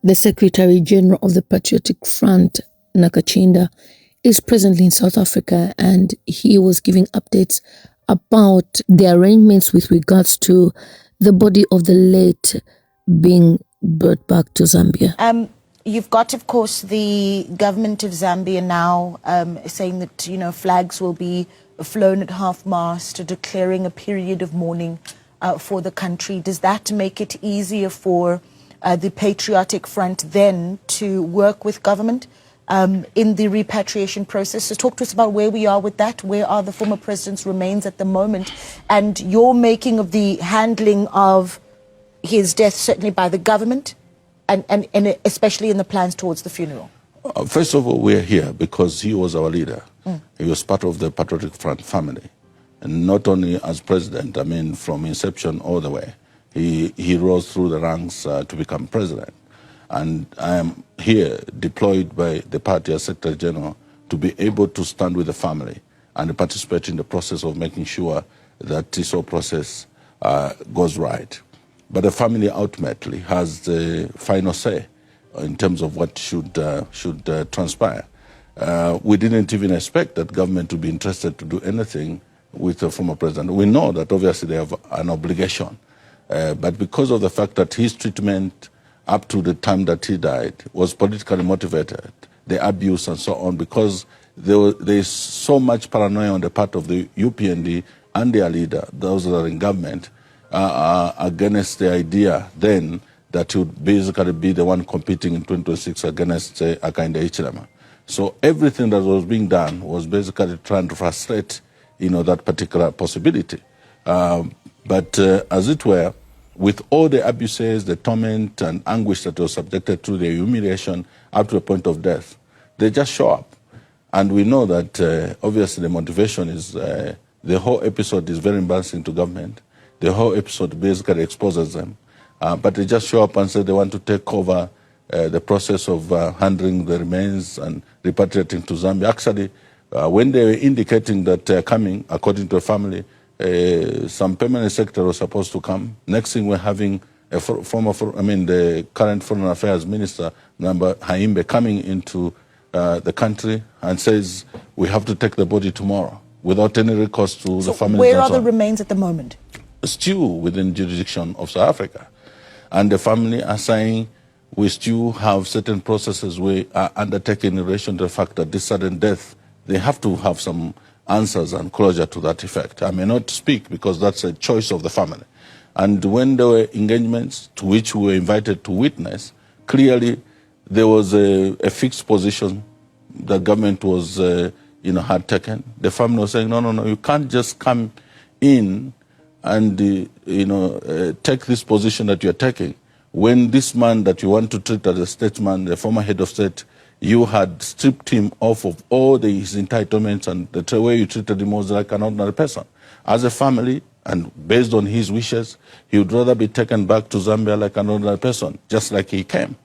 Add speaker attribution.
Speaker 1: The Secretary General of the Patriotic Front, Nakachinda, is presently in South Africa, and he was giving updates about the arrangements with regards to the body of the late being brought back to Zambia.
Speaker 2: You've got, of course, the government of Zambia now saying that, you know, flags will be flown at half-mast, declaring a period of mourning for the country. Does that make it easier for the Patriotic Front then to work with government in the repatriation process? So talk to us about where we are with that. Where are the former president's remains at the moment? And your making of the handling of his death, certainly by the government, and especially in the plans towards the funeral?
Speaker 3: First of all, we're here because he was our leader. He was part of the Patriotic Front family. And not only as president, I mean, from inception all the way. He rose through the ranks to become president. And I am here deployed by the party as Secretary General to be able to stand with the family and participate in the process of making sure that this whole process goes right. But the family ultimately has the final say in terms of what should transpire. We didn't even expect that government to be interested to do anything with the former president. We know that obviously they have an obligation, but because of the fact that his treatment up to the time that he died was politically motivated, the abuse and so on, because there is so much paranoia on the part of the UPND and their leader, those that are in government, against the idea then that he would basically be the one competing in 2026 against Hakainde Hichilema. So everything that was being done was basically trying to frustrate, you know, that particular possibility. But as it were, with all the abuses, the torment and anguish that was subjected to, the humiliation up to the point of death, they just show up. And we know that obviously the motivation is, the whole episode is very embarrassing to government. The whole episode basically exposes them. But they just show up and say they want to take over the process of handling the remains and repatriating to Zambia. Actually, when they were indicating that they're coming, according to the family, some permanent secretary was supposed to come. Next thing, we're having the current Foreign Affairs Minister, Namba Haimbe, coming into the country and says we have to take the body tomorrow without any recourse to the family.
Speaker 2: Where are the remains at the moment?
Speaker 3: Still within jurisdiction of South Africa. And the family are saying we still have certain processes we are undertaking in relation to the fact that this sudden death, they have to have some answers and closure to that effect. I may not speak because that's a choice of the family. And when there were engagements to which we were invited to witness, clearly there was a fixed position the government was, had taken. The family was saying, no, you can't just come in and take this position that you're taking. When this man that you want to treat as a statesman, the former head of state, you had stripped him off of all his entitlements, and the way you treated him was like an ordinary person. As a family, and based on his wishes, he would rather be taken back to Zambia like an ordinary person, just like he came.